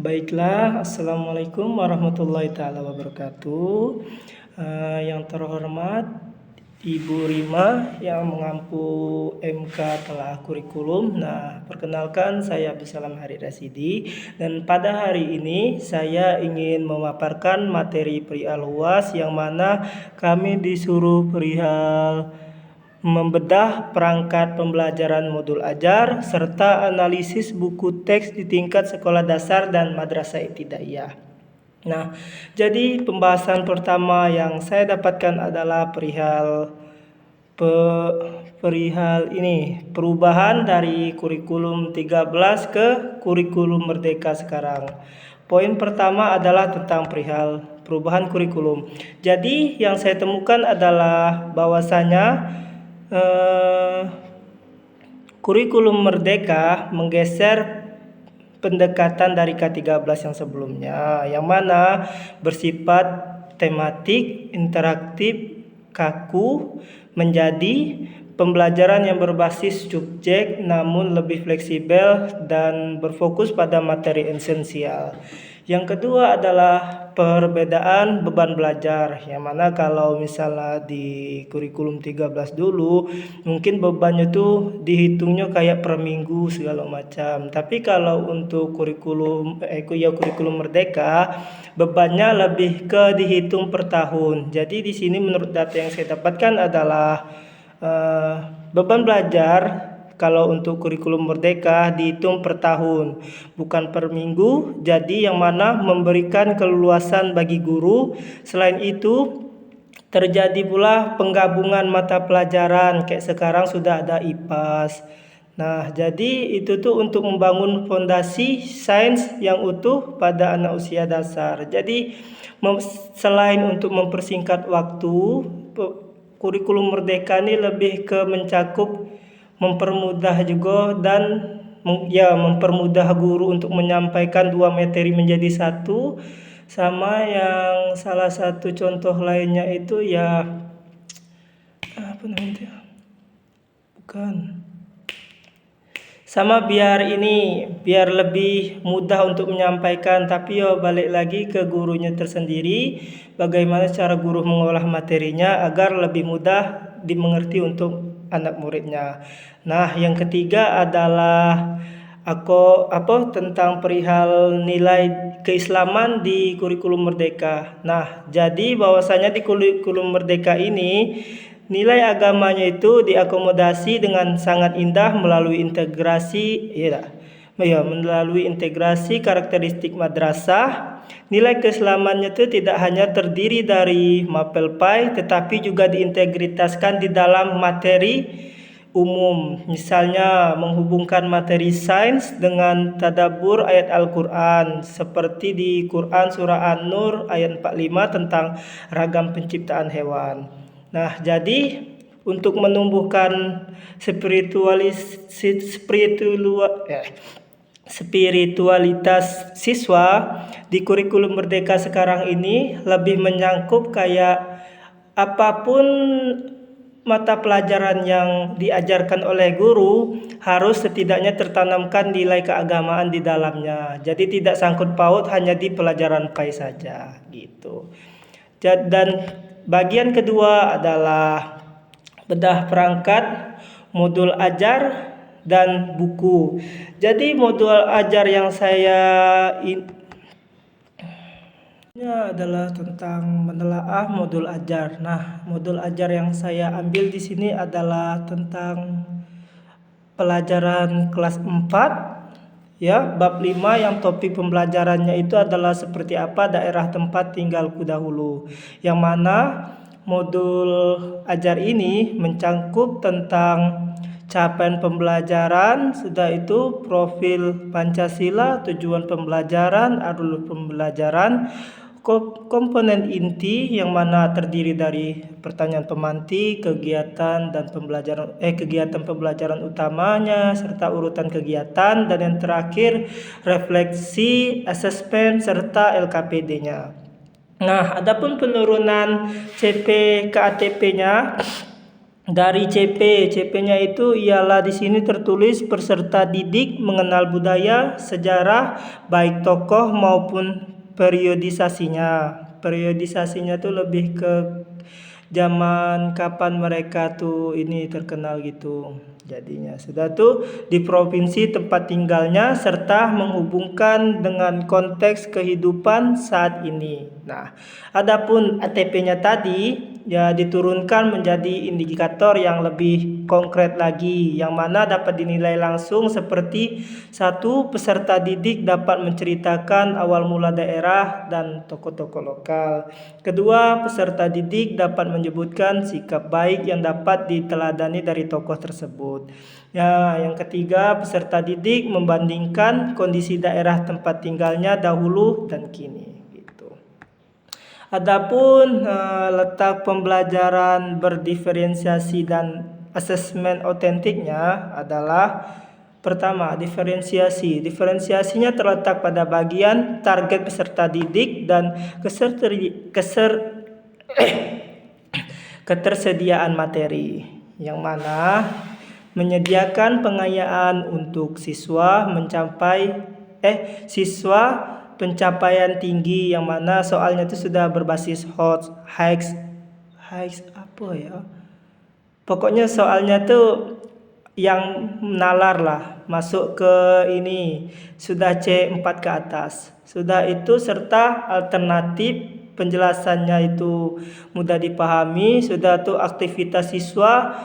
Baiklah, Assalamualaikum warahmatullahi taala wabarakatuh. Yang terhormat Ibu Rima yang mengampu MK telah kurikulum. Nah, perkenalkan saya Abdussalam Hari Rasidi dan pada hari ini saya ingin memaparkan materi perihal UAS yang mana kami disuruh perihal membedah perangkat pembelajaran modul ajar serta analisis buku teks di tingkat sekolah dasar dan madrasah ibtidaiyah. Nah, jadi pembahasan pertama yang saya dapatkan adalah perihal ini perubahan dari kurikulum 13 ke kurikulum Merdeka sekarang. Poin pertama adalah tentang perihal perubahan kurikulum. Jadi yang saya temukan adalah bahwasanya kurikulum Merdeka menggeser pendekatan dari K13 yang sebelumnya, yang mana bersifat tematik, interaktif, kaku, menjadi pembelajaran yang berbasis subjek namun lebih fleksibel dan berfokus pada materi esensial. Yang kedua adalah perbedaan beban belajar, yang mana kalau misalnya di kurikulum 13 dulu mungkin bebannya tuh dihitungnya kayak per minggu segala macam. Tapi kalau untuk kurikulum Merdeka bebannya lebih ke dihitung per tahun. Jadi di sini menurut data yang saya dapatkan adalah beban belajar kalau untuk kurikulum Merdeka dihitung per tahun, bukan per minggu. Jadi yang mana memberikan keleluasan bagi guru. Selain itu terjadi pula penggabungan mata pelajaran, kayak sekarang sudah ada IPAS. Nah, jadi itu tuh untuk membangun fondasi sains yang utuh pada anak usia dasar. Jadi selain untuk mempersingkat waktu, kurikulum Merdeka ini lebih ke mencakup mempermudah juga dan mempermudah guru untuk menyampaikan dua materi menjadi satu. Sama yang salah satu contoh lainnya itu ya apa namanya? Bukan. Sama biar lebih mudah untuk menyampaikan, tapi balik lagi ke gurunya tersendiri, bagaimana cara guru mengolah materinya agar lebih mudah dimengerti untuk anak muridnya. Nah, yang ketiga adalah tentang perihal nilai keislaman di kurikulum Merdeka. Nah, jadi bahwasanya di kurikulum Merdeka ini nilai agamanya itu diakomodasi dengan sangat indah melalui integrasi karakteristik madrasah. Nilai keislamannya itu tidak hanya terdiri dari mapel pai, tetapi juga diintegritaskan di dalam materi umum. Misalnya menghubungkan materi sains dengan tadabbur ayat Al-Quran, seperti di Quran surah An-Nur ayat 45 tentang ragam penciptaan hewan. Nah, jadi untuk menumbuhkan spiritualitas siswa di kurikulum Merdeka sekarang ini lebih menyangkup kayak apapun mata pelajaran yang diajarkan oleh guru harus setidaknya tertanamkan nilai keagamaan di dalamnya. Jadi tidak sangkut paut hanya di pelajaran PAI saja gitu. Dan bagian kedua adalah bedah perangkat, modul ajar, dan buku. Jadi modul ajar yang saya adalah tentang menelaah modul ajar. Nah, modul ajar yang saya ambil di sini adalah tentang pelajaran kelas 4. Ya, bab 5 yang topik pembelajarannya itu adalah seperti apa daerah tempat tinggalku dahulu. Yang mana modul ajar ini mencangkup tentang capaian pembelajaran, sudah itu profil Pancasila, tujuan pembelajaran, alur pembelajaran, komponen inti yang mana terdiri dari pertanyaan pemantik, kegiatan pembelajaran utamanya serta urutan kegiatan, dan yang terakhir refleksi, asesmen serta LKPD-nya. Nah, adapun penurunan CP ke ATP-nya dari CP-nya itu ialah di sini tertulis peserta didik mengenal budaya, sejarah, baik tokoh maupun periodisasinya. Periodisasinya tuh lebih ke zaman kapan mereka tuh ini terkenal gitu. Jadinya sudah tuh di provinsi tempat tinggalnya serta menghubungkan dengan konteks kehidupan saat ini. Nah, adapun ATP-nya tadi ya diturunkan menjadi indikator yang lebih konkret lagi, yang mana dapat dinilai langsung seperti satu, peserta didik dapat menceritakan awal mula daerah dan tokoh-tokoh lokal. Kedua, peserta didik dapat menyebutkan sikap baik yang dapat diteladani dari tokoh tersebut. Ya, yang ketiga, peserta didik membandingkan kondisi daerah tempat tinggalnya dahulu dan kini. Gitu. Adapun letak pembelajaran berdiferensiasi dan asesmen otentiknya adalah pertama, diferensiasi. Diferensiasinya terletak pada bagian target peserta didik dan ketersediaan materi, yang mana menyediakan pengayaan untuk siswa pencapaian tinggi, yang mana soalnya itu sudah berbasis hikes apa ya? Pokoknya soalnya tuh yang nalar lah, masuk ke ini sudah C4 ke atas. Sudah itu serta alternatif penjelasannya itu mudah dipahami, sudah tuh aktivitas siswa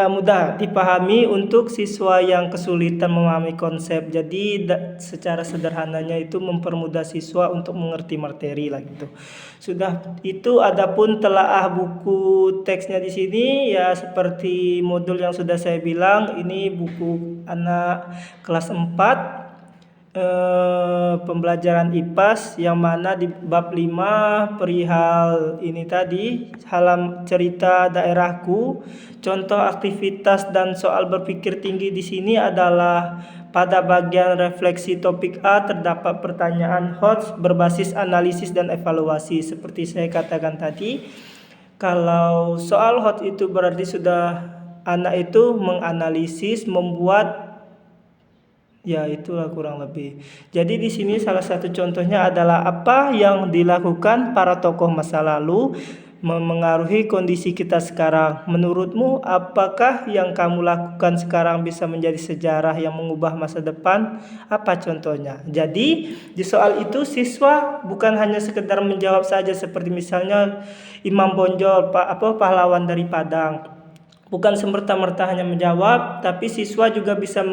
mudah dipahami untuk siswa yang kesulitan memahami konsep. Jadi secara sederhananya itu mempermudah siswa untuk mengerti materi lah gitu. Sudah itu adapun telaah buku teksnya di sini ya seperti modul yang sudah saya bilang, ini buku anak kelas 4 pembelajaran IPAS, yang mana di bab 5 perihal ini tadi cerita daerahku. Contoh aktivitas dan soal berpikir tinggi di sini adalah pada bagian refleksi topik A terdapat pertanyaan HOTS berbasis analisis dan evaluasi. Seperti saya katakan tadi, kalau soal HOTS itu berarti sudah anak itu menganalisis, membuat, ya itulah kurang lebih. Jadi di sini salah satu contohnya adalah apa yang dilakukan para tokoh masa lalu memengaruhi kondisi kita sekarang. Menurutmu apakah yang kamu lakukan sekarang bisa menjadi sejarah yang mengubah masa depan? Apa contohnya? Jadi di soal itu siswa bukan hanya sekedar menjawab saja seperti misalnya Imam Bonjol, pahlawan dari Padang. Bukan semerta-merta hanya menjawab, tapi siswa juga bisa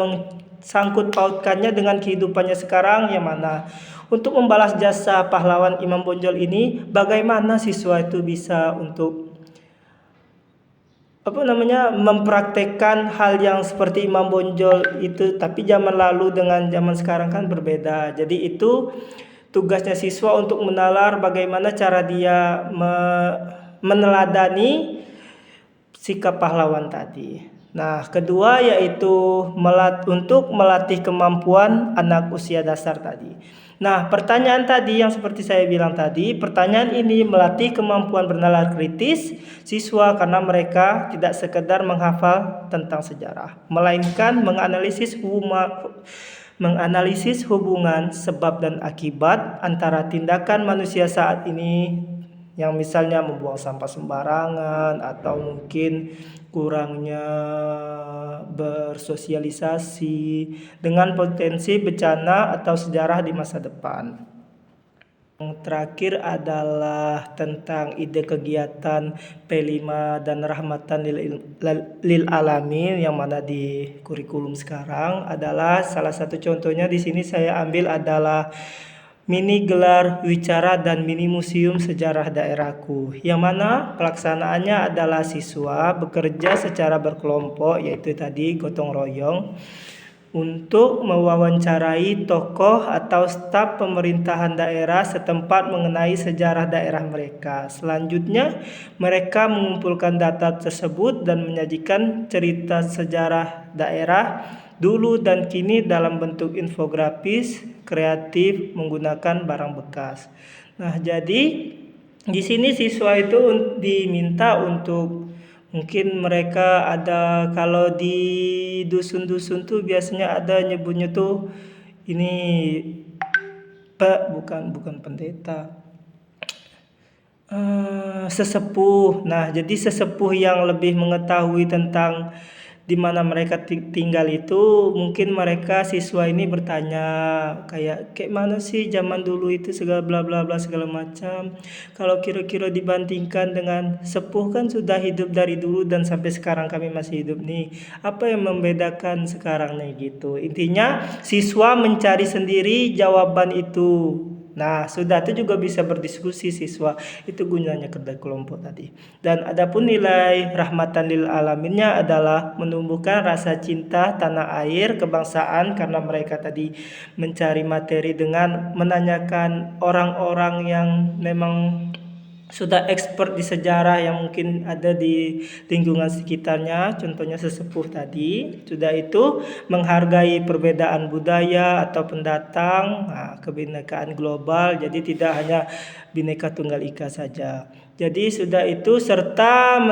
sangkut pautkannya dengan kehidupannya sekarang, yang mana untuk membalas jasa pahlawan Imam Bonjol ini, bagaimana siswa itu bisa untuk mempraktekkan hal yang seperti Imam Bonjol itu, tapi zaman lalu dengan zaman sekarang kan berbeda. Jadi itu tugasnya siswa untuk menalar bagaimana cara dia meneladani sikap pahlawan tadi. Nah, kedua yaitu untuk melatih kemampuan anak usia dasar tadi. Nah, pertanyaan tadi yang seperti saya bilang tadi, pertanyaan ini melatih kemampuan bernalar kritis siswa karena mereka tidak sekedar menghafal tentang sejarah, melainkan menganalisis hubungan sebab dan akibat antara tindakan manusia saat ini, yang misalnya membuang sampah sembarangan atau mungkin kurangnya bersosialisasi dengan potensi bencana atau sejarah di masa depan. Yang terakhir adalah tentang ide kegiatan P5 dan rahmatan lil alamin, yang mana di kurikulum sekarang adalah salah satu contohnya di sini saya ambil adalah mini gelar wicara dan mini museum sejarah daerahku, yang mana pelaksanaannya adalah siswa bekerja secara berkelompok, yaitu tadi gotong royong, untuk mewawancarai tokoh atau staf pemerintahan daerah setempat mengenai sejarah daerah mereka. Selanjutnya, mereka mengumpulkan data tersebut dan menyajikan cerita sejarah daerah dulu dan kini dalam bentuk infografis kreatif menggunakan barang bekas. Nah, jadi Di sini siswa itu diminta untuk mungkin mereka ada kalau di dusun-dusun tuh biasanya ada nyebutnya tuh ini bukan pendeta, sesepuh. Nah, jadi sesepuh yang lebih mengetahui tentang di mana mereka tinggal itu, mungkin mereka siswa ini bertanya kayak mana sih zaman dulu itu segala bla bla bla segala macam. Kalau kira-kira dibandingkan dengan sepuh kan sudah hidup dari dulu dan sampai sekarang kami masih hidup nih. Apa yang membedakan sekarang nih gitu. Intinya siswa mencari sendiri jawaban itu. Nah, sudah itu juga bisa berdiskusi siswa. Itu gunanya kerja kelompok tadi. Dan adapun nilai rahmatan lil alaminnya adalah menumbuhkan rasa cinta tanah air, kebangsaan karena mereka tadi mencari materi dengan menanyakan orang-orang yang memang sudah expert di sejarah yang mungkin ada di lingkungan sekitarnya, contohnya sesepuh tadi. Sudah itu menghargai perbedaan budaya atau pendatang, kebinekaan global, jadi tidak hanya Bhinneka Tunggal Ika saja. Jadi sudah itu serta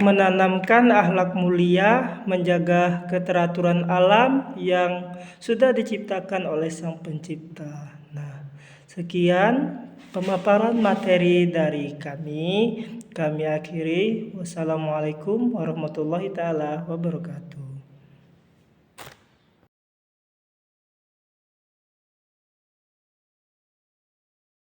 menanamkan akhlak mulia, menjaga keteraturan alam yang sudah diciptakan oleh Sang Pencipta. Nah, sekian pemaparan materi dari kami. Kami akhiri. Wassalamualaikum warahmatullahi taala wabarakatuh.